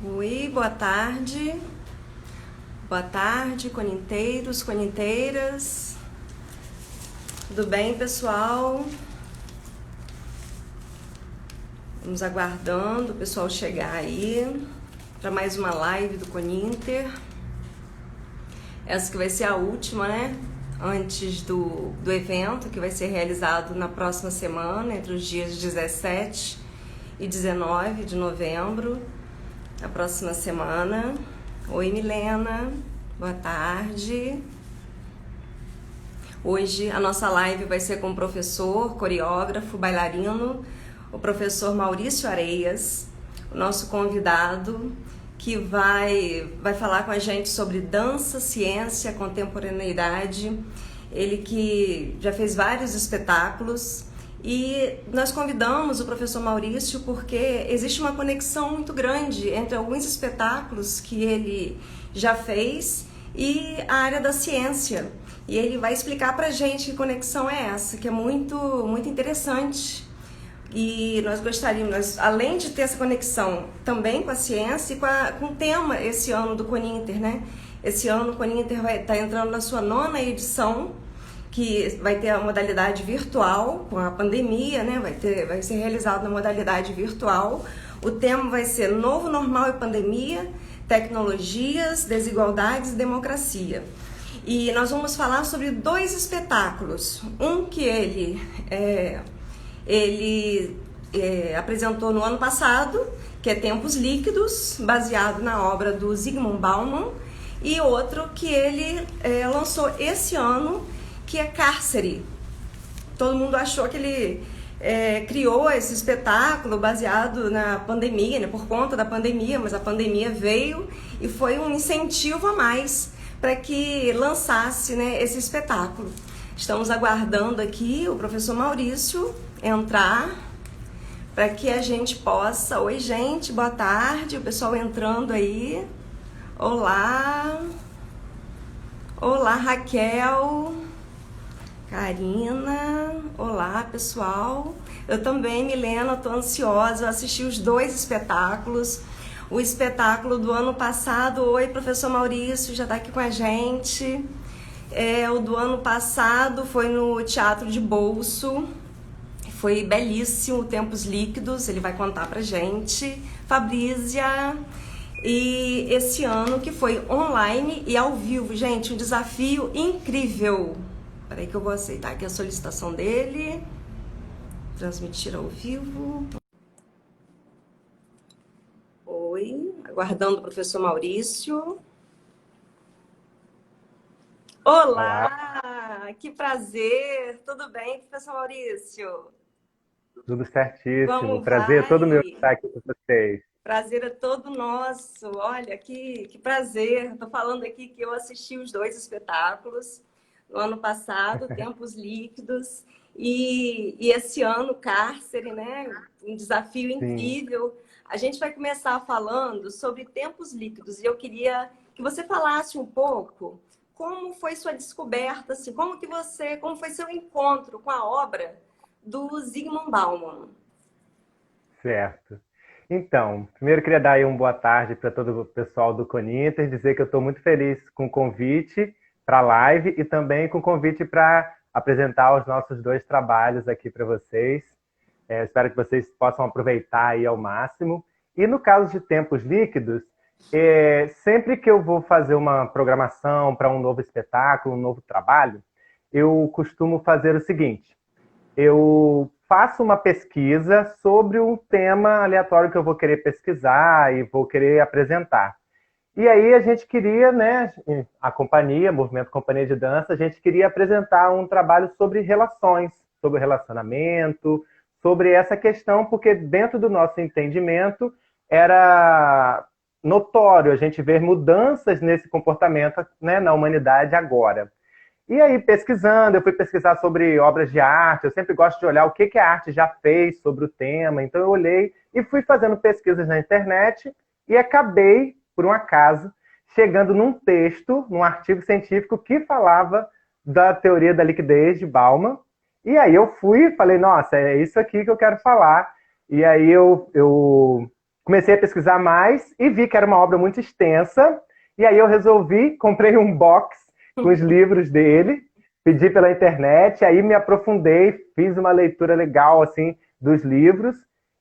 Oi, boa tarde. Boa tarde, coninteiros, coninteiras. Tudo bem, pessoal? Vamos aguardando o pessoal chegar aí para mais uma live do Coninter. Essa que vai ser a última, né? Antes do evento, que vai ser realizado na próxima semana, entre os dias 17 e 19 de novembro. A próxima semana. Oi, Milena. Boa tarde. Hoje a nossa live vai ser com o professor, coreógrafo, bailarino, o professor Maurício Areias, o nosso convidado, que vai falar com a gente sobre dança, ciência, contemporaneidade. Ele que já fez vários espetáculos. E nós convidamos o professor Maurício porque existe uma conexão muito grande entre alguns espetáculos que ele já fez e a área da ciência. E ele vai explicar pra gente que conexão é essa, que é muito, muito interessante. E nós gostaríamos, além de ter essa conexão também com a ciência e com o tema esse ano do Coninter, né? Esse ano o Coninter vai estar entrando na sua 9ª edição, que vai ter a modalidade virtual, com a pandemia, né? Vai ser realizado na modalidade virtual. O tema vai ser Novo Normal e Pandemia, Tecnologias, Desigualdades e Democracia. E nós vamos falar sobre 2 espetáculos. Um que ele apresentou no ano passado, que é Tempos Líquidos, baseado na obra do Zygmunt Bauman, e outro que ele lançou esse ano, que é Cárcere. Todo mundo achou que ele criou esse espetáculo baseado na pandemia, né, por conta da pandemia, mas a pandemia veio e foi um incentivo a mais para que lançasse, né, esse espetáculo. Estamos aguardando aqui o professor Maurício entrar para que a gente possa... Oi, gente, boa tarde, o pessoal entrando aí. Olá. Olá, Raquel. Karina, olá pessoal. Eu também, Milena, estou ansiosa. Eu assisti os 2 espetáculos. O espetáculo do ano passado, oi professor Maurício, já está aqui com a gente. O do ano passado foi no Teatro de Bolso. Foi belíssimo, Tempos Líquidos, ele vai contar pra gente. Fabrícia. E esse ano que foi online e ao vivo, gente, um desafio incrível. Peraí que eu vou aceitar aqui a solicitação dele. Transmitir ao vivo. Oi, aguardando o professor Maurício. Olá, Olá, que prazer. Tudo bem, professor Maurício? tudo certíssimo. Como Prazer é todo meu vai? estar aqui com vocês. Prazer é todo nosso. Olha, que prazer. Estou falando aqui que eu assisti os 2 espetáculos no ano passado, Tempos Líquidos, e esse ano, Cárcere, né? Um desafio Sim, incrível. A gente vai começar falando sobre Tempos Líquidos e eu queria que você falasse um pouco como foi sua descoberta, assim, como foi seu encontro com a obra do Zygmunt Bauman. certo. Então, primeiro queria dar aí uma boa tarde para todo o pessoal do Coninter, dizer que eu estou muito feliz com o convite para a live e também com o convite para apresentar os nossos 2 trabalhos aqui para vocês. Espero que vocês possam aproveitar aí ao máximo. E no caso de Tempos Líquidos, sempre que eu vou fazer uma programação para um novo espetáculo, um novo trabalho, eu costumo fazer o seguinte: eu faço uma pesquisa sobre um tema aleatório que eu vou querer pesquisar e vou querer apresentar. E aí a gente queria, né, a companhia, Movimento Companhia de Dança, a gente queria apresentar um trabalho sobre relações, sobre relacionamento, sobre essa questão, porque dentro do nosso entendimento era notório a gente ver mudanças nesse comportamento, né, na humanidade agora. E aí, pesquisando, eu fui pesquisar sobre obras de arte, eu sempre gosto de olhar o que a arte já fez sobre o tema, então eu olhei e fui fazendo pesquisas na internet e acabei, por um acaso, chegando num texto, num artigo científico que falava da teoria da liquidez de Bauman, e aí eu fui e falei, nossa, é isso aqui que eu quero falar, e aí eu comecei a pesquisar mais e vi que era uma obra muito extensa. E aí eu resolvi, comprei um box com os livros dele, pedi pela internet, aí me aprofundei, fiz uma leitura legal assim dos livros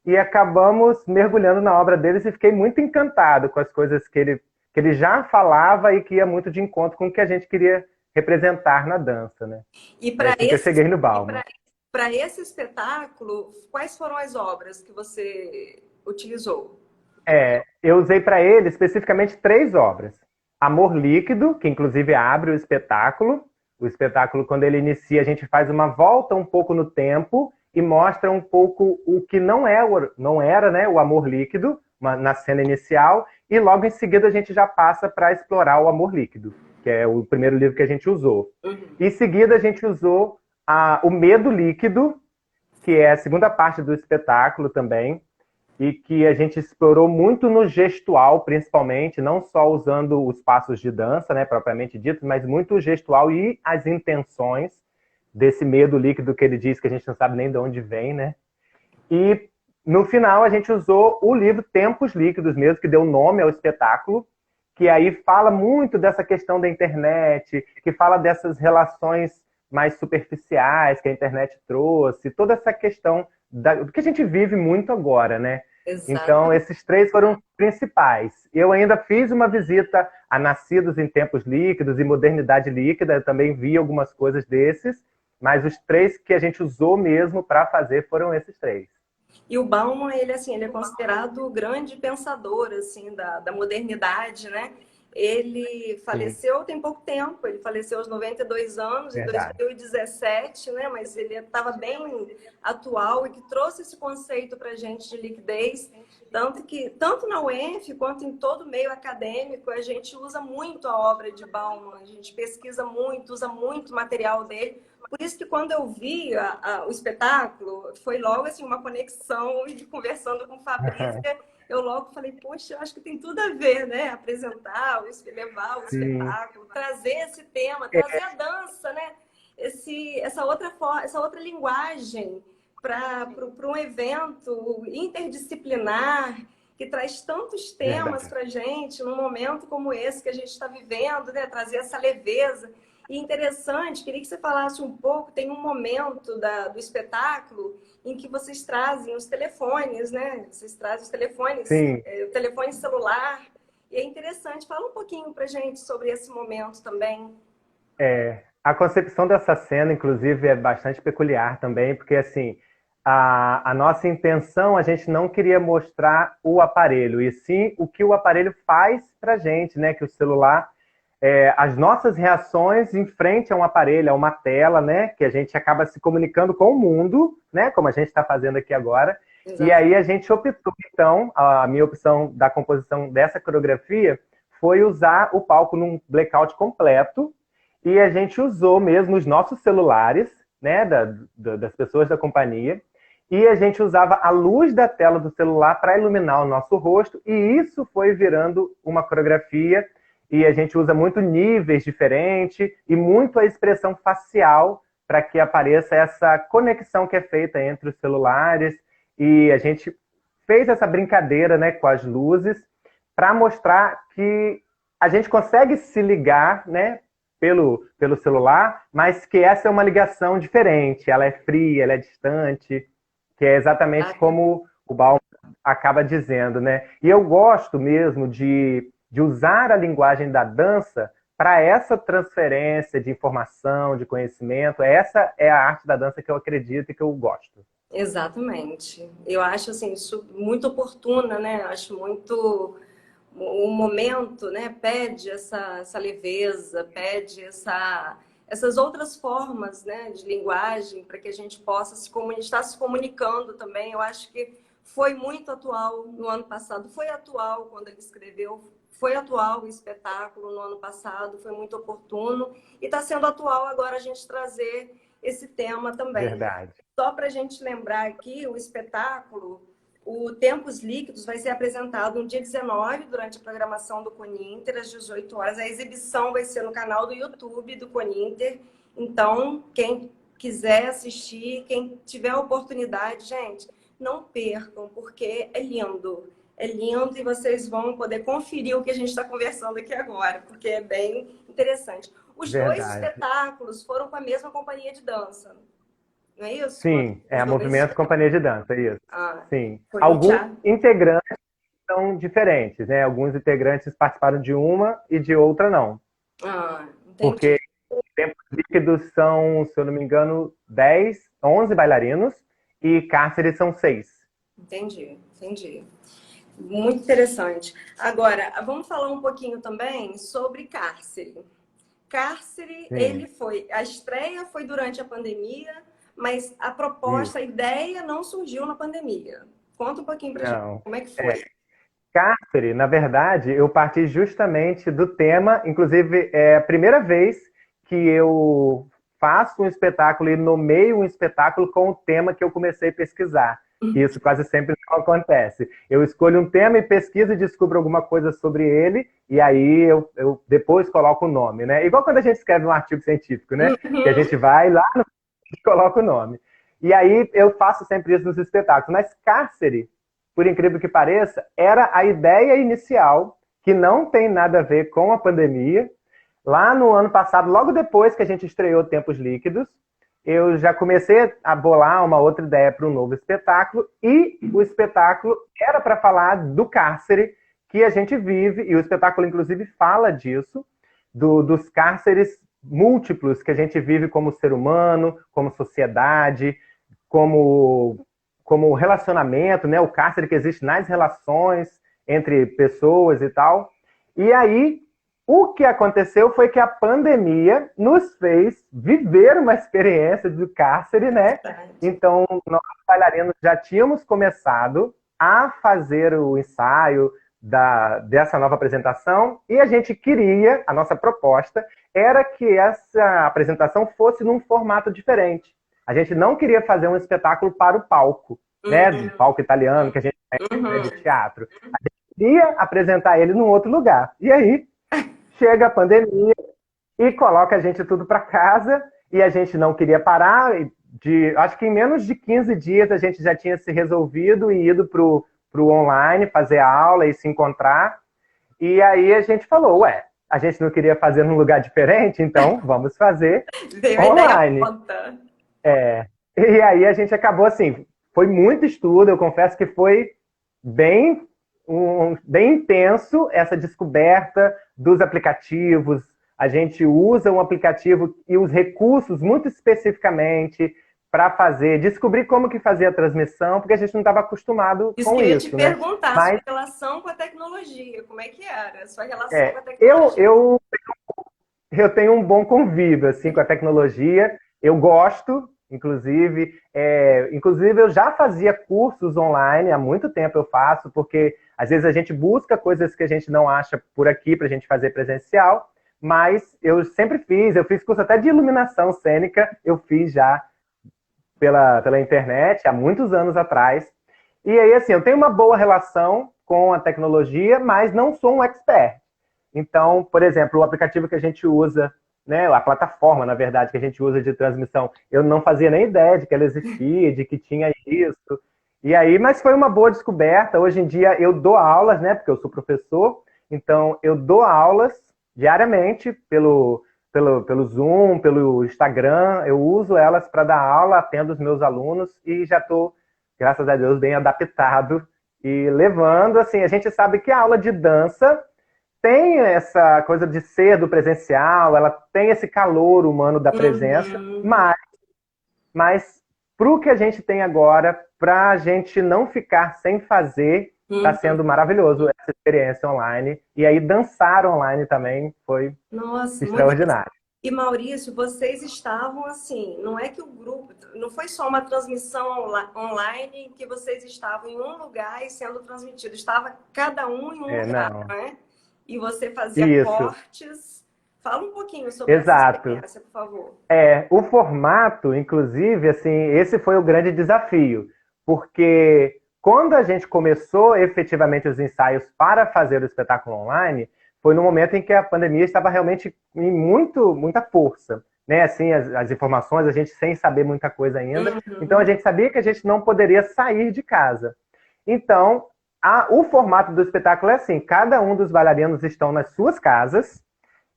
e acabamos mergulhando na obra deles e fiquei muito encantado com as coisas que ele já falava e que ia muito de encontro com o que a gente queria representar na dança, né? E Foi assim que eu cheguei no Bauman. para esse espetáculo, quais foram as obras que você utilizou? Eu usei para ele especificamente 3 obras. Amor Líquido, que inclusive abre o espetáculo. O espetáculo, quando ele inicia, a gente faz uma volta um pouco no tempo e mostra um pouco o que não era, né, o amor líquido na cena inicial, e logo em seguida a gente já passa para explorar o amor líquido, que é o primeiro livro que a gente usou. Em seguida a gente usou o medo líquido, que é a segunda parte do espetáculo também, e que a gente explorou muito no gestual, principalmente, não só usando os passos de dança, né, propriamente dito, mas muito o gestual e as intenções desse medo líquido que ele diz que a gente não sabe nem de onde vem, né? E no final a gente usou o livro Tempos Líquidos mesmo, que deu nome ao espetáculo, que aí fala muito dessa questão da internet, que fala dessas relações mais superficiais que a internet trouxe, toda essa questão do que a gente vive muito agora, né? Exato. Então, esses 3 foram os principais. Eu ainda fiz uma visita a Nascidos em Tempos Líquidos e Modernidade Líquida, eu também vi algumas coisas desses, mas os 3 que a gente usou mesmo para fazer foram esses 3. E o Bauman, ele, assim, ele é considerado o grande pensador assim, da modernidade, né? Ele Sim, faleceu tem pouco tempo, ele faleceu aos 92 anos, em verdade. 2017, né? Mas ele estava bem atual e que trouxe esse conceito para a gente de liquidez. Tanto que, tanto na UENF quanto em todo o meio acadêmico, a gente usa muito a obra de Bauman, a gente pesquisa muito, usa muito material dele. Por isso que quando eu vi o espetáculo, foi logo assim uma conexão e conversando com Fabrícia, eu logo falei, poxa, eu acho que tem tudo a ver, né? Apresentar, levar o Sim, espetáculo, trazer esse tema, trazer a dança, né? Essa outra linguagem para um evento interdisciplinar que traz tantos temas verdade. para a gente num momento como esse que a gente está vivendo, né? Trazer essa leveza. E interessante, queria que você falasse um pouco, tem um momento do espetáculo em que vocês trazem os telefones, né? Vocês trazem os telefones, Sim, o telefone celular. E é interessante, fala um pouquinho pra gente sobre esse momento também. a concepção dessa cena, inclusive, é bastante peculiar também, porque assim, a nossa intenção, a gente não queria mostrar o aparelho, e sim o que o aparelho faz pra gente, né? Que o celular, as nossas reações em frente a um aparelho, a uma tela, né? Que a gente acaba se comunicando com o mundo, né? Como a gente está fazendo aqui agora. E Exato. aí a gente optou, então, a minha opção da composição dessa coreografia foi usar o palco num blackout completo, e a gente usou mesmo os nossos celulares, né, das pessoas da companhia, e a gente usava a luz da tela do celular para iluminar o nosso rosto, e isso foi virando uma coreografia, e a gente usa muito níveis diferentes e muito a expressão facial para que apareça essa conexão que é feita entre os celulares, e a gente fez essa brincadeira, né, com as luzes para mostrar que a gente consegue se ligar, né, pelo celular, mas que essa é uma ligação diferente, ela é fria, ela é distante, que é exatamente como o Baum acaba dizendo, né? E eu gosto mesmo de usar a linguagem da dança para essa transferência de informação, de conhecimento. Essa é a arte da dança que eu acredito e que eu gosto. Exatamente. Eu acho assim, isso muito oportuna, né? Acho muito o momento, né, pede essa leveza, pede essas outras formas, né, de linguagem para que a gente possa estar se comunicando também. Eu acho que foi muito atual no ano passado, foi atual quando ele escreveu, foi atual o espetáculo no ano passado, foi muito oportuno e está sendo atual agora a gente trazer esse tema também. Verdade. Só para a gente lembrar aqui, o espetáculo o Tempos Líquidos vai ser apresentado no dia 19, durante a programação do Coninter, às 18 horas. A exibição vai ser no canal do YouTube do Coninter. Então, quem quiser assistir, quem tiver a oportunidade, gente, não percam, porque é lindo. é lindo e vocês vão poder conferir o que a gente está conversando aqui agora, porque é bem interessante. Os dois Verdade. espetáculos foram com a mesma companhia de dança, não é isso? Sim, é Os a dois Movimento Companhia de Dança, isso. ah, Sim. foi no Alguns teatro. integrantes são diferentes, né? Alguns integrantes participaram de uma e de outra não. Ah, Porque entendi, tempos líquidos são, se eu não me engano, 10, 11 bailarinos e cárceres são 6. entendi. Muito interessante. Agora, vamos falar um pouquinho também sobre Cárcere. Cárcere, Sim, a estreia foi durante a pandemia, mas a isso. proposta, a ideia não surgiu na pandemia. Conta um pouquinho pra gente, Não. como é que É, foi? cárcere, na verdade, eu parti justamente do tema, inclusive é a primeira vez que eu faço um espetáculo e nomeio um espetáculo com o tema que eu comecei a pesquisar. Que isso quase sempre não acontece. Eu escolho um tema e pesquiso e descubro alguma coisa sobre ele, e aí eu depois coloco o nome, né? Igual quando a gente escreve um artigo científico, né? Que a gente Uhum. vai lá e coloca o nome. E aí eu faço sempre isso nos espetáculos. Mas cárcere, por incrível que pareça, era a ideia inicial, que não tem nada a ver com a pandemia. Lá no ano passado, logo depois que a gente estreou Tempos Líquidos, eu já comecei a bolar uma outra ideia para um novo espetáculo, e o espetáculo era para falar do cárcere que a gente vive, e o espetáculo, inclusive, fala disso, dos cárceres múltiplos que a gente vive como ser humano, como sociedade, como relacionamento, né? O cárcere que existe nas relações entre pessoas e tal. E aí, o que aconteceu foi que a pandemia nos fez viver uma experiência do cárcere, né? Verdade. Então, nós bailarinos já tínhamos começado a fazer o ensaio dessa nova apresentação, e a gente queria, a nossa proposta era que essa apresentação fosse num formato diferente. A gente não queria fazer um espetáculo para o palco, né? Do Uhum. palco italiano que a gente conhece, né, de Uhum. teatro. Queria apresentar ele num outro lugar. E aí chega a pandemia e coloca a gente tudo para casa, e a gente não queria parar. Acho que em menos de 15 dias a gente já tinha se resolvido e ido pro online fazer a aula e se encontrar. E aí a gente falou, ué, a gente não queria fazer num lugar diferente, então vamos fazer Veio a ideia online. pronta. E aí a gente acabou assim, foi muito estudo, eu confesso que foi bem, bem intenso essa descoberta dos aplicativos. A gente usa um aplicativo e os recursos muito especificamente para descobrir como que fazia a transmissão, porque a gente não estava acostumado Isso com que eu ia te isso, né? perguntar, sua Mas relação com a tecnologia, como é que era? Sua relação com é, a eu, tecnologia. eu eu tenho um bom convívio assim com a tecnologia. Eu gosto, inclusive eu já fazia cursos online há muito tempo eu faço, porque às vezes a gente busca coisas que a gente não acha por aqui para a gente fazer presencial, mas eu fiz curso até de iluminação cênica, eu fiz já pela internet há muitos anos atrás. E aí assim, eu tenho uma boa relação com a tecnologia, mas não sou um expert. Então, por exemplo, o aplicativo que a gente usa, né, a plataforma, na verdade, que a gente usa de transmissão, eu não fazia nem ideia de que ela existia, de que tinha isso. E aí, mas foi uma boa descoberta. Hoje em dia eu dou aulas, né, porque eu sou professor, então eu dou aulas diariamente pelo Zoom, pelo Instagram, eu uso elas para dar aula, atendo os meus alunos e já estou, graças a Deus, bem adaptado e levando, assim, a gente sabe que a aula de dança tem essa coisa de ser do presencial, ela tem esse calor humano da presença, Uhum. mas para o que a gente tem agora, para a gente não ficar sem fazer, está sendo Uhum. maravilhoso essa experiência online. E aí dançar online também foi Nossa, muito interessante. extraordinário. E Maurício, vocês estavam assim, não é que o grupo, não foi só uma transmissão online que vocês estavam em um lugar e sendo transmitido, estava cada um em um É, lugar, não. não é? E você fazia Isso, cortes. Fala um pouquinho sobre essa exato. experiência, por favor. O formato, inclusive, assim, esse foi o grande desafio, porque quando a gente começou efetivamente os ensaios para fazer o espetáculo online, foi no momento em que a pandemia estava realmente em muita força, né? Assim, as informações, a gente sem saber muita coisa ainda. Então a Uhum. gente sabia que a gente não poderia sair de casa. Então o formato do espetáculo é assim, cada um dos bailarinos estão nas suas casas,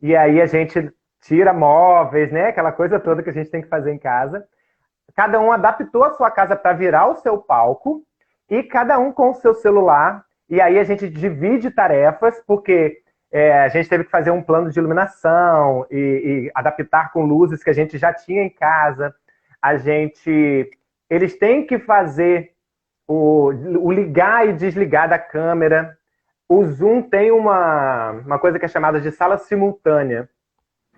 e aí a gente tira móveis, né? Aquela coisa toda que a gente tem que fazer em casa. Cada um adaptou a sua casa para virar o seu palco, e cada um com o seu celular. E aí a gente divide tarefas, porque a gente teve que fazer um plano de iluminação e adaptar com luzes que a gente já tinha em casa. Eles têm que fazer o ligar e desligar da câmera. O Zoom tem uma coisa que é chamada de sala simultânea,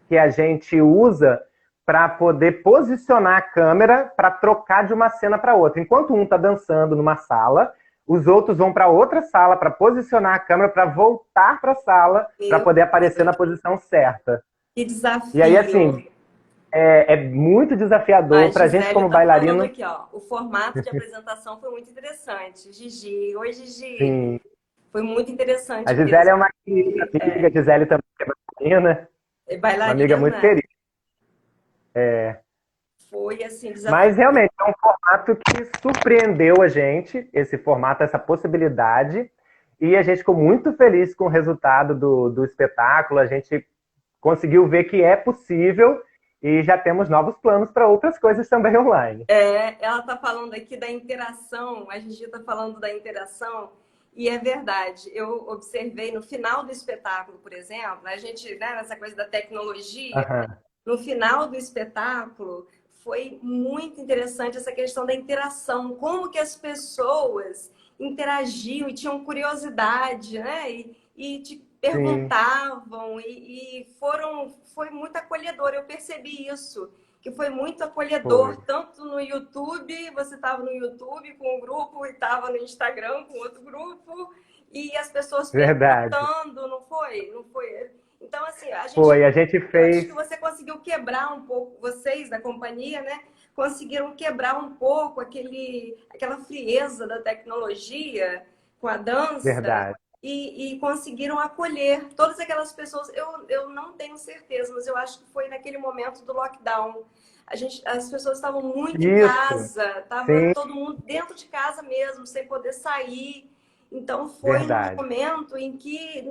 que a gente usa para poder posicionar a câmera para trocar de uma cena para outra. Enquanto um está dançando numa sala, os outros vão para outra sala para posicionar a câmera para voltar para a sala para poder aparecer na posição certa. Que desafio! E aí, assim, é muito desafiador para a gente como bailarino. Aqui, ó, o formato de apresentação foi muito interessante. Gigi, oi Gigi. Sim. Foi muito interessante. A Gisele é uma querida amiga, a Gisele também é bailarina. Bailarina, uma amiga muito querida. Foi assim, desafiador. Mas realmente é um formato que surpreendeu a gente, esse formato, essa possibilidade, e a gente ficou muito feliz com o resultado do espetáculo. A gente conseguiu ver que é possível e já temos novos planos para outras coisas também online. Ela está falando aqui da interação, a Gigi está falando da interação, e é verdade. Eu observei no final do espetáculo, por exemplo, a gente, né, nessa coisa da tecnologia, no final do espetáculo, foi muito interessante essa questão da interação, como que as pessoas interagiam e tinham curiosidade, né? E te perguntavam, foi muito acolhedor. Eu percebi isso, que foi muito acolhedor, tanto no YouTube, você estava no YouTube com um grupo e estava no Instagram com outro grupo, e as pessoas perguntando, não foi? Não foi? Então, assim, a gente fez... Acho que você conseguiu quebrar um pouco, vocês da companhia, né? Conseguiram quebrar um pouco aquela frieza da tecnologia com a dança. Verdade. E conseguiram acolher todas aquelas pessoas. Eu não tenho certeza, mas eu acho que foi naquele momento do lockdown. As pessoas estavam muito em casa, estava todo mundo dentro de casa mesmo, sem poder sair. Então foi um momento em que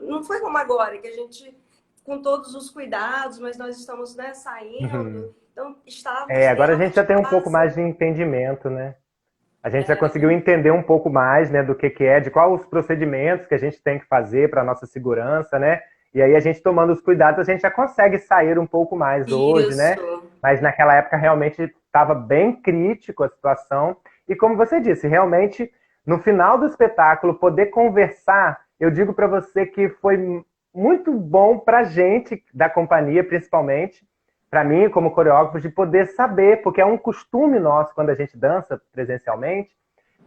não foi como agora, que a gente, com todos os cuidados, mas nós estamos, né, saindo. Então estávamos agora a gente já tem um pouco mais de entendimento, né? A gente já conseguiu entender um pouco mais, né, do que é, de quais os procedimentos que a gente tem que fazer para a nossa segurança, né? E aí a gente tomando os cuidados, a gente já consegue sair um pouco mais hoje, né? Mas naquela época realmente estava bem crítico a situação. E como você disse, realmente, no final do espetáculo, poder conversar, eu digo para você que foi muito bom para a gente, da companhia principalmente, para mim, como coreógrafo, de poder saber, porque é um costume nosso, quando a gente dança presencialmente,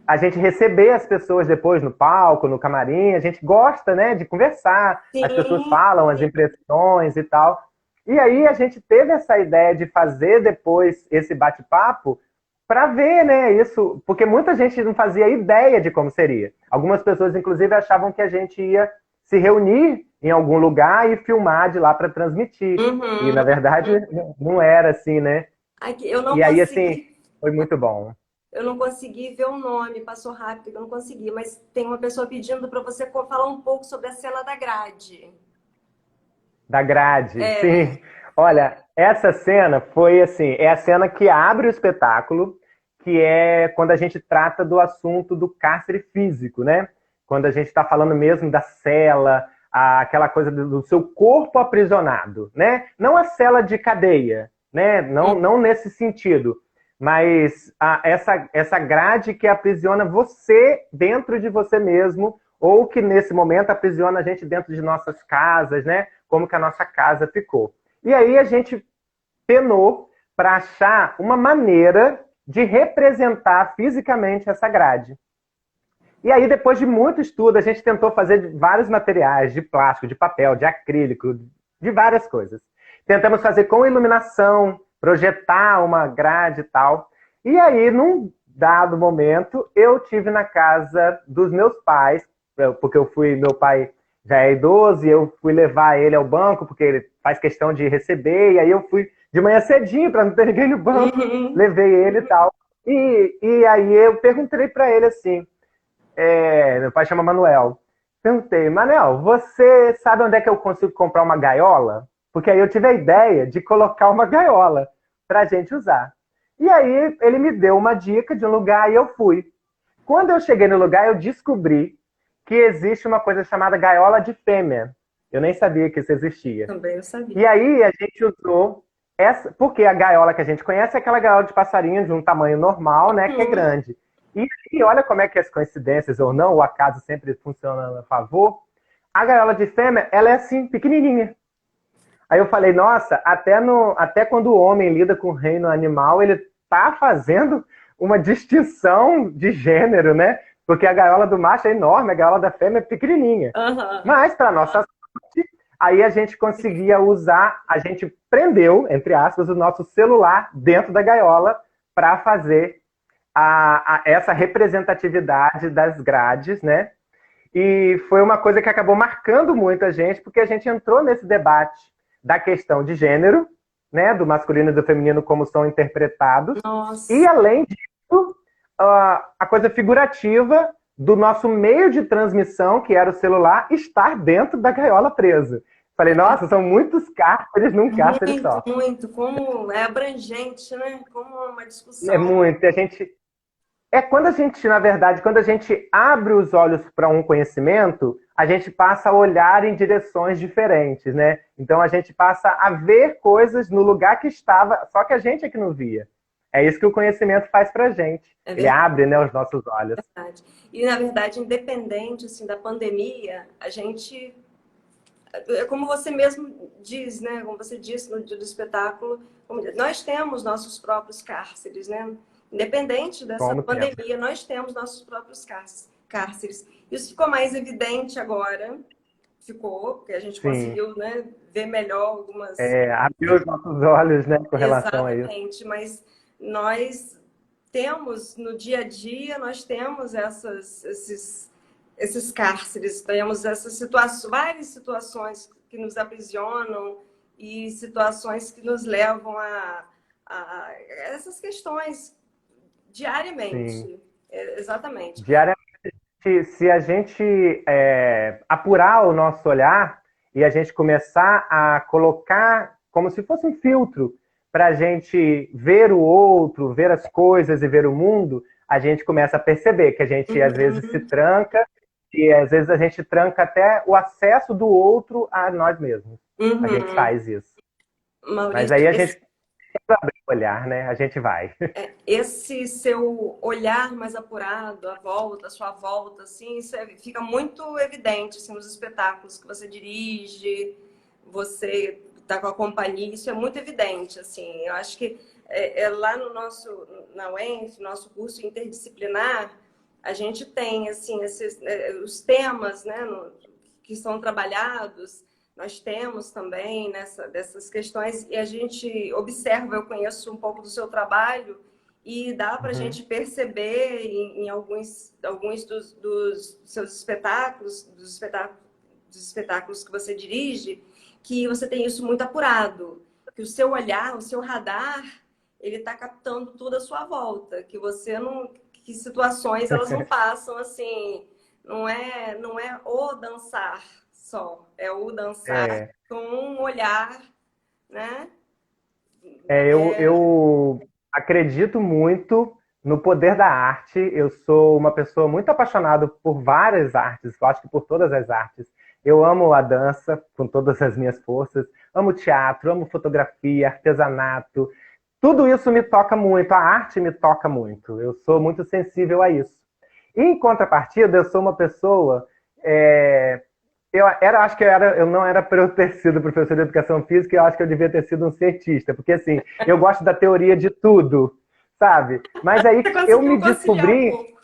a gente receber as pessoas depois no palco, no camarim, a gente gosta, né, de conversar, as pessoas falam as impressões e tal. E aí a gente teve essa ideia de fazer depois esse bate-papo para ver, né, isso, porque muita gente não fazia ideia de como seria. Algumas pessoas, inclusive, achavam que a gente ia se reunir em algum lugar e filmar de lá para transmitir. E, na verdade, não era assim, né? Eu aí, assim, foi muito bom. Eu não consegui ver o nome, passou rápido, eu não consegui, mas tem uma pessoa pedindo para você falar um pouco sobre a cena da grade. Da grade, sim. Olha, essa cena foi assim, é a cena que abre o espetáculo, que é quando a gente trata do assunto do cárcere físico, né? Quando a gente está falando mesmo da cela, aquela coisa do seu corpo aprisionado, né? Não a cela de cadeia, né? Não nesse sentido, mas essa grade que aprisiona você dentro de você mesmo, ou que nesse momento aprisiona a gente dentro de nossas casas, né? Como que a nossa casa ficou. E aí a gente penou para achar uma maneira de representar fisicamente essa grade. E aí, depois de muito estudo, a gente tentou fazer vários materiais, de plástico, de papel, de acrílico, de várias coisas. Tentamos fazer com iluminação, projetar uma grade e tal. E aí, num dado momento, eu tive na casa dos meus pais, porque meu pai já é idoso, e eu fui levar ele ao banco, porque ele faz questão de receber, e aí eu fui de manhã cedinho, para não ter ninguém no banco, levei ele e tal. E aí eu perguntei para ele assim, Meu pai chama Manuel. Perguntei, Manuel, você sabe onde é que eu consigo comprar uma gaiola? Porque aí eu tive a ideia de colocar uma gaiola pra gente usar. E aí ele me deu uma dica de um lugar e eu fui. Quando eu cheguei no lugar, eu descobri que existe uma coisa chamada gaiola de fêmea. Eu nem sabia que isso existia. Também eu sabia. E aí a gente usou essa, porque a gaiola que a gente conhece é aquela gaiola de passarinho de um tamanho normal, né, que é Uhum. grande. E olha como é que as coincidências ou não, o acaso sempre funciona a favor. A gaiola de fêmea, ela é assim, pequenininha. Aí eu falei, nossa, até quando o homem lida com o reino animal, ele tá fazendo uma distinção de gênero, né? Porque a gaiola do macho é enorme, a gaiola da fêmea é pequenininha. Aham. Mas, para nossa sorte, aí a gente conseguia usar, a gente prendeu, entre aspas, o nosso celular dentro da gaiola para fazer essa representatividade das grades, né? E foi uma coisa que acabou marcando muito a gente, porque a gente entrou nesse debate da questão de gênero, né, do masculino e do feminino como são interpretados, e Nossa. além disso, a coisa figurativa do nosso meio de transmissão, que era o celular, estar dentro da gaiola preso. Falei, nossa, são muitos cárceres num cárcere Muito, só. muito. Como é abrangente, né? Como uma É discussão. muito. Quando a gente, na verdade, quando a gente abre os olhos para um conhecimento, a gente passa a olhar em direções diferentes, né? Então a gente passa a ver coisas no lugar que estava, só que a gente é que não via. É isso que o conhecimento faz para a gente. É Ele verdade. abre, né, os nossos olhos. E, na verdade, independente assim, da pandemia, a gente, como você mesmo diz, né? Como você disse no dia do espetáculo, nós temos nossos próprios cárceres, né? Independente dessa Como tempo. pandemia, nós temos nossos próprios cárceres. Isso ficou mais evidente agora, ficou, porque a gente Sim. conseguiu, né, ver melhor algumas. Abriu os nossos olhos, né, com relação a isso. Exatamente, mas nós temos no dia a dia, nós temos esses cárceres, temos essas situações, várias situações que nos aprisionam e situações que nos levam a essas questões Sim. diariamente. Exatamente. Diariamente, se a gente apurar o nosso olhar e a gente começar a colocar como se fosse um filtro para a gente ver o outro, ver as coisas e ver o mundo, a gente começa a perceber que a gente às vezes se Uhum, tranca e às vezes a gente tranca até o acesso do outro a nós mesmos. A gente uhum. faz isso. Mas Maurício, aí a gente abre o olhar, né? A gente vai. esse seu olhar mais apurado, a sua volta, assim, fica muito evidente assim, nos espetáculos que você dirige, você está com a companhia, isso é muito evidente, assim. Eu acho que lá no na UENF, nosso curso interdisciplinar, a gente tem, assim, os temas, né, que são trabalhados, nós temos também dessas questões, e a gente observa, eu conheço um pouco do seu trabalho, e dá para a Uhum. gente perceber em alguns dos seus espetáculos, dos espetáculos que você dirige, que você tem isso muito apurado, que o seu olhar, o seu radar, ele está captando tudo à sua volta, que você não, que situações elas não passam assim, não é o dançar só, é o dançar É, com um olhar, né? eu acredito muito no poder da arte. Eu sou uma pessoa muito apaixonada por várias artes, eu acho que por todas as artes. Eu amo a dança com todas as minhas forças, amo teatro, amo fotografia, artesanato. Tudo isso me toca muito, a arte me toca muito. Eu sou muito sensível a isso. E, em contrapartida, eu sou uma pessoa é, eu não era para eu ter sido professor de educação física, eu acho que eu devia ter sido um cientista, porque assim, eu gosto da teoria de tudo, sabe? Mas aí Você eu me conseguiu conciliar um descobri, pouco.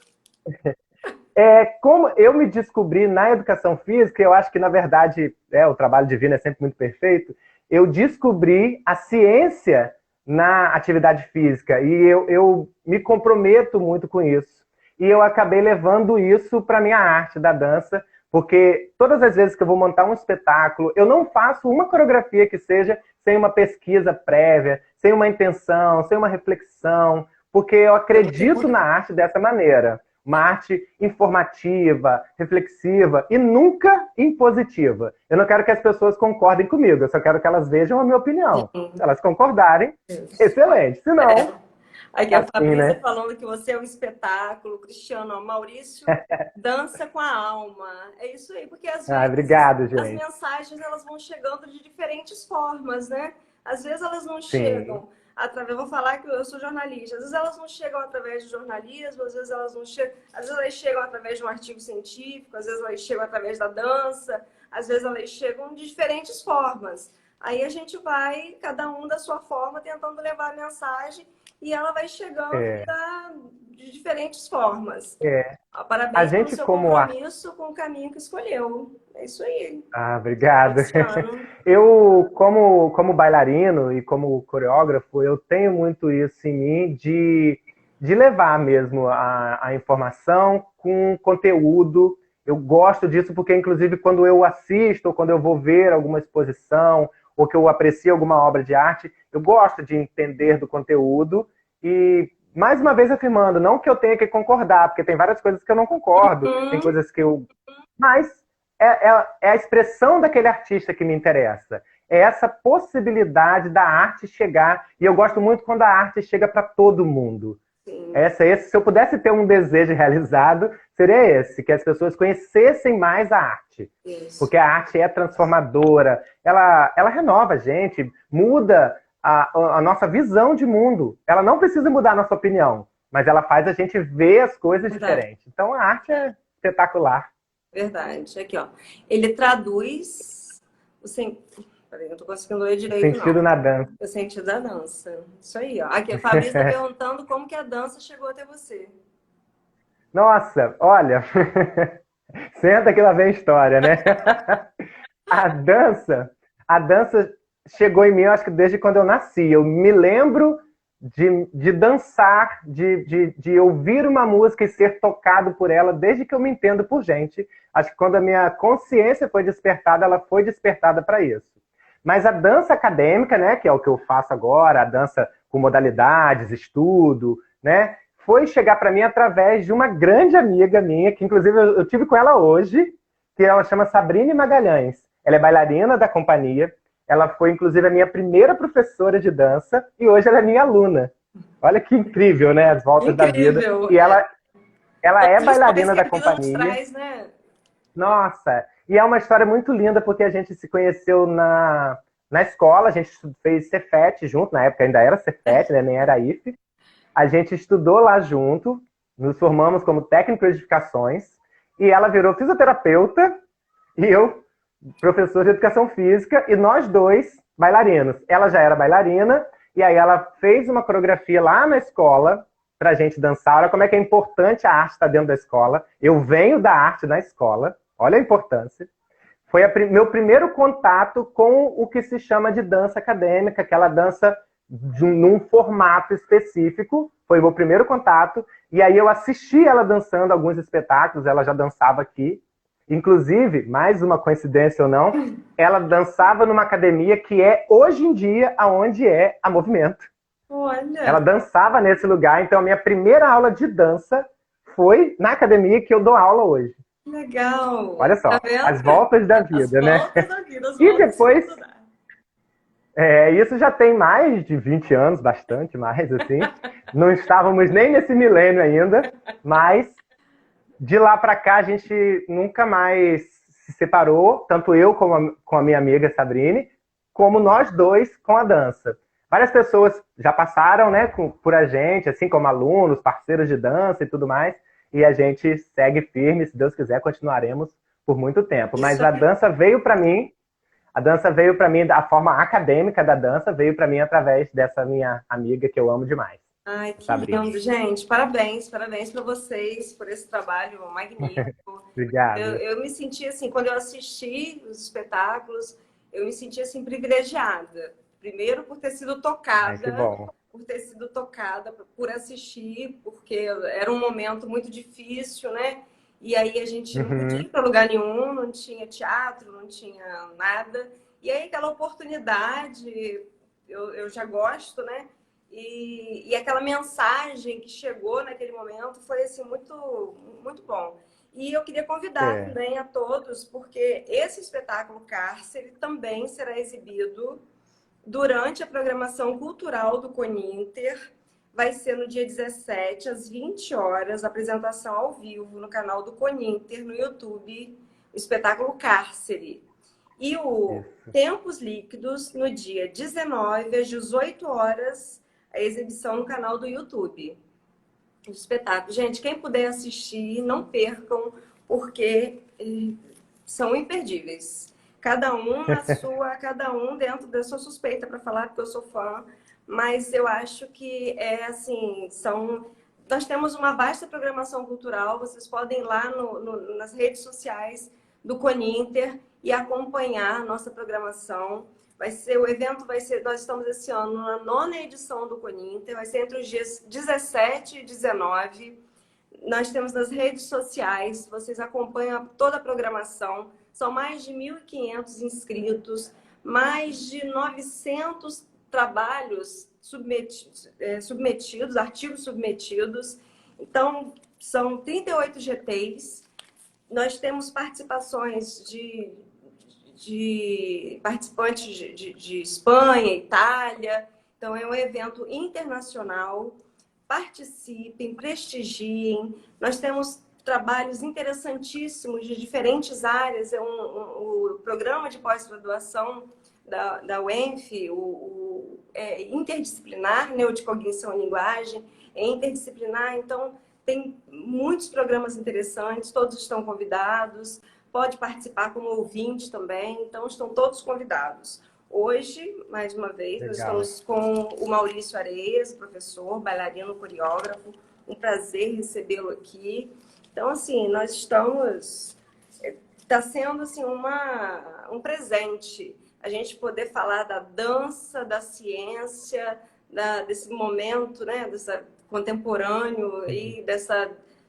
como eu me descobri na educação física, eu acho que na verdade, o trabalho divino é sempre muito perfeito, eu descobri a ciência na atividade física e eu me comprometo muito com isso. E eu acabei levando isso para minha arte da dança, porque todas as vezes que eu vou montar um espetáculo, eu não faço uma coreografia que seja sem uma pesquisa prévia, sem uma intenção, sem uma reflexão, porque eu É muito acredito na importante. arte dessa maneira. Uma arte informativa, reflexiva e nunca impositiva. Eu não quero que as pessoas concordem comigo, eu só quero que elas vejam a minha opinião. Se elas concordarem, excelente. Se não, Aqui a assim, Fabrícia né? falando que você é um espetáculo, Cristiano, ó, Maurício dança com a alma. É isso aí, porque às Ah, vezes obrigado, as gente. mensagens elas vão chegando de diferentes formas, né? Às vezes elas não Sim, chegam através, eu vou falar que eu sou jornalista, às vezes elas não chegam através do jornalismo, às vezes elas não chegam, às vezes elas chegam através de um artigo científico, às vezes elas chegam através da dança, às vezes elas chegam de diferentes formas. Aí a gente vai, cada um da sua forma, tentando levar a mensagem e ela vai chegando é, de diferentes formas. é. A Parabéns pelo gente seu como compromisso com o caminho que escolheu. É isso aí, Ah, obrigado. Luciano. Eu, como bailarino e como coreógrafo, eu tenho muito isso em mim de levar mesmo a informação com conteúdo. Eu gosto disso porque, inclusive, quando eu assisto ou quando eu vou ver alguma exposição ou que eu aprecio alguma obra de arte, eu gosto de entender do conteúdo e, mais uma vez afirmando, não que eu tenha que concordar, porque tem várias coisas que eu não concordo, tem Hum, coisas que eu... Mas é a expressão daquele artista que me interessa. É essa possibilidade da arte chegar. E eu gosto muito quando a arte chega para todo mundo. sim, Se eu pudesse ter um desejo realizado, seria esse: que as pessoas conhecessem mais a arte. isso. Porque a arte é transformadora, ela renova a gente, muda a nossa visão de mundo. Ela não precisa mudar a nossa opinião, mas ela faz a gente ver as coisas Verdade, diferentes. Então a arte é espetacular. verdade. Aqui, ó. Ele traduz o sen... Peraí, não tô conseguindo ler O direito, sentido não. na dança. O sentido da dança. Isso aí, ó. Aqui, a Fabrícia está perguntando como que a dança chegou até você. Nossa, olha, senta que lá vem a história, né? A dança, a dança chegou em mim, eu acho que desde quando eu nasci. Eu me lembro de dançar, de ouvir uma música e ser tocado por ela desde que eu me entendo por gente. Acho que quando a minha consciência foi despertada, ela foi despertada para isso. Mas a dança acadêmica, né, que é o que eu faço agora, a dança com modalidades, estudo, né, foi chegar para mim através de uma grande amiga minha, que inclusive eu tive com ela hoje, que ela chama Sabrine Magalhães. Ela é bailarina da companhia. Ela foi, inclusive, a minha primeira professora de dança e hoje ela é minha aluna. Olha que incrível, né? As voltas da vida. Incrível. E ela é As lições bailarina que da a vida nos companhia. traz, né? Nossa! E é uma história muito linda porque a gente se conheceu na escola, a gente fez Cefet junto, na época ainda era Cefet, né? Nem era IFE. A gente estudou lá junto, nos formamos como técnico de edificações e ela virou fisioterapeuta e eu professor de educação física, e nós dois bailarinos. Ela já era bailarina, e aí ela fez uma coreografia lá na escola pra gente dançar. Olha como é que é importante a arte estar dentro da escola. Eu venho da arte na escola, olha a importância. Foi meu primeiro contato com o que se chama de dança acadêmica, aquela dança num formato específico. Foi o meu primeiro contato. E aí eu assisti ela dançando alguns espetáculos, ela já dançava aqui. Inclusive, mais uma coincidência ou não, ela dançava numa academia que é, hoje em dia, aonde é a Movimento. Ela Olha, dançava nesse lugar, então a minha primeira aula de dança foi na academia que eu dou aula hoje. que legal. Olha Tá só, vendo? as voltas da As vida, né? voltas da vida, as E voltas que depois, tudo dá. isso já tem mais de 20 anos, bastante mais, assim. Não estávamos nem nesse milênio ainda, mas de lá para cá a gente nunca mais se separou, tanto eu com a minha amiga Sabrine, como nós dois com a dança. Várias pessoas já passaram, né, por a gente, assim como alunos, parceiros de dança e tudo mais, e a gente segue firme, se Deus quiser, continuaremos por muito tempo. Mas Isso a é dança veio para mim, a forma acadêmica da dança veio para mim através dessa minha amiga que eu amo demais, Ai, que Sabrine. lindo, gente. Parabéns, parabéns para vocês por esse trabalho magnífico. Obrigado. Eu me senti assim, quando eu assisti os espetáculos, eu me senti assim privilegiada. Primeiro por ter sido Ai, que tocada, bom. por assistir, porque era um momento muito difícil, né? E aí a gente não podia ir Uhum. para lugar nenhum, não tinha teatro, não tinha nada. E aí aquela oportunidade, eu já gosto, né? e aquela mensagem que chegou naquele momento foi assim, muito, muito bom. E eu queria convidar É. também a todos, porque esse espetáculo Cárcere também será exibido durante a programação cultural do Coninter. Vai ser no dia 17, às 20 horas, apresentação ao vivo no canal do Coninter, no YouTube, o espetáculo Cárcere. E o Isso. Tempos Líquidos, no dia 19, às 18 horas, a exibição no canal do YouTube. O espetáculo. Gente, quem puder assistir, não percam, porque são imperdíveis. Cada um dentro da sua suspeita para falar, porque eu sou fã, mas eu acho que é assim, nós temos uma vasta programação cultural, vocês podem ir lá nas redes sociais do Coninter e acompanhar a nossa programação. O evento vai ser, nós estamos esse ano na 9ª edição do Coninter, vai ser entre os dias 17 e 19. Nós temos nas redes sociais, vocês acompanham toda a programação. São mais de 1.500 inscritos, mais de 900 trabalhos submetidos, artigos submetidos. Então, são 38 GTs. Nós temos participações de participantes de Espanha, Itália. Então, é um evento internacional. Participem, prestigiem. Nós temos trabalhos interessantíssimos de diferentes áreas. O programa de pós-graduação da UENF, é interdisciplinar, Neurocognição e Linguagem, é interdisciplinar, então tem muitos programas interessantes, todos estão convidados, pode participar como ouvinte também, então estão todos convidados. Hoje, mais uma vez, nós estamos com o Maurício Areias, professor, bailarino, coreógrafo. Um prazer recebê-lo aqui. Então, assim, nós estamos... Está sendo, assim, um presente a gente poder falar da dança, da ciência, desse momento, né, contemporâneo e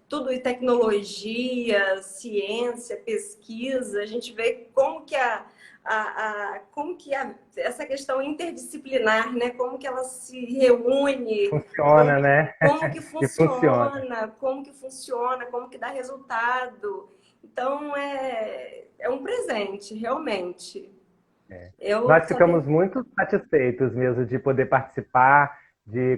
tudo em tecnologia, ciência, pesquisa. A gente vê como que essa questão interdisciplinar, né? Como que ela se reúne, Funciona, né? como que E funciona. como que dá resultado. Então, é um presente, realmente. Nós ficamos muito satisfeitos mesmo de poder participar,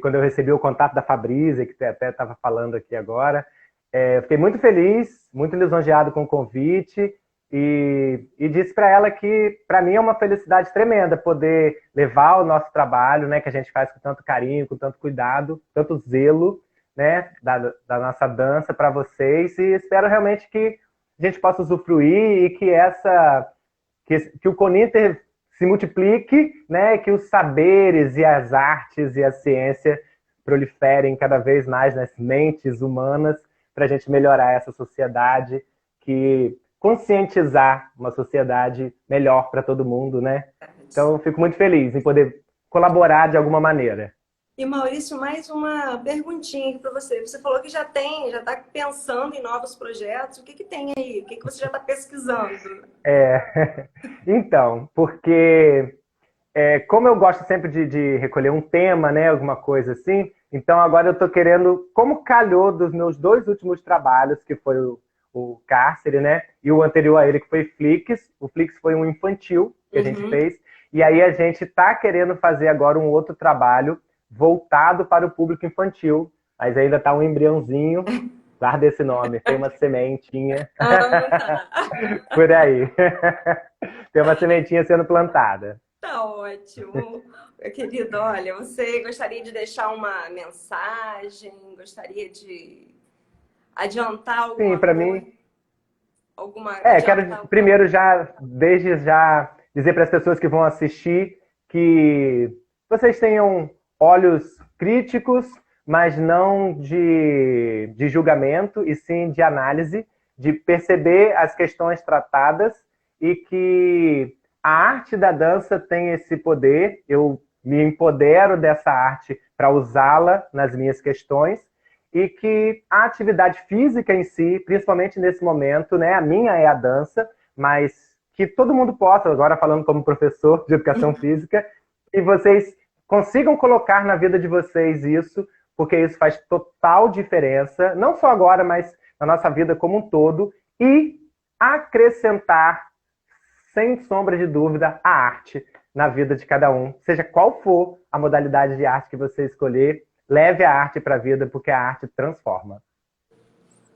quando eu recebi o contato da Fabrícia, que até estava falando aqui agora. Eu fiquei muito feliz, muito lisonjeado com o convite e disse para ela que, para mim, é uma felicidade tremenda poder levar o nosso trabalho, né, que a gente faz com tanto carinho, com tanto cuidado, tanto zelo, né, da nossa dança para vocês, e espero realmente que a gente possa usufruir e que o Coninter se multiplique, né, que os saberes e as artes e a ciência proliferem cada vez mais nas mentes humanas para a gente melhorar essa sociedade, conscientizar uma sociedade melhor para todo mundo, né? Então, eu fico muito feliz em poder colaborar de alguma maneira. E, Maurício, mais uma perguntinha aqui para você. Você falou que já está pensando em novos projetos. O que tem aí? O que você já está pesquisando? Então, porque como eu gosto sempre de recolher um tema, né, alguma coisa assim, então agora eu estou querendo, como calhou dos meus 2 últimos trabalhos, que foi o Cárcere, né, e o anterior a ele, que foi Flix. O Flix foi um infantil que a gente fez, e aí a gente está querendo fazer agora um outro trabalho voltado para o público infantil, mas ainda está um embriãozinho, guarda esse nome, tem uma sementinha por aí. Tem uma sementinha sendo plantada. Tá ótimo. Meu querido, olha, você gostaria de deixar uma mensagem? Gostaria de adiantar alguma Sim, para coisa? mim. Quero primeiro desde já dizer para as pessoas que vão assistir que vocês tenham olhos críticos, mas não de julgamento, e sim de análise, de perceber as questões tratadas, e que a arte da dança tem esse poder. Eu me empodero dessa arte para usá-la nas minhas questões, e que a atividade física em si, principalmente nesse momento, né, a minha é a dança, mas que todo mundo possa, agora falando como professor de educação física, que vocês consigam colocar na vida de vocês isso, porque isso faz total diferença, não só agora, mas na nossa vida como um todo, e acrescentar, sem sombra de dúvida, a arte na vida de cada um. Seja qual for a modalidade de arte que você escolher, leve a arte para a vida, porque a arte transforma.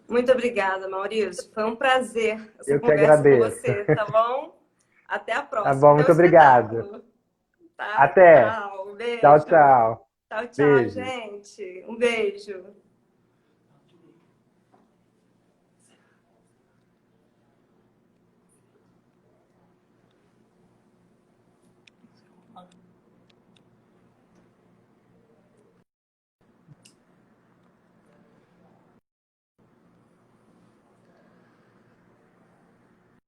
Muito obrigada, Maurício. Foi um prazer essa Eu que conversa com agradeço. você, tá bom? Até a Tá próxima. bom, Até o muito obrigado. espetáculo. Tá? Até. Tchau. Tchau, Beijo. tchau. Tchau, tchau, Beijo. gente. Um beijo. Okay.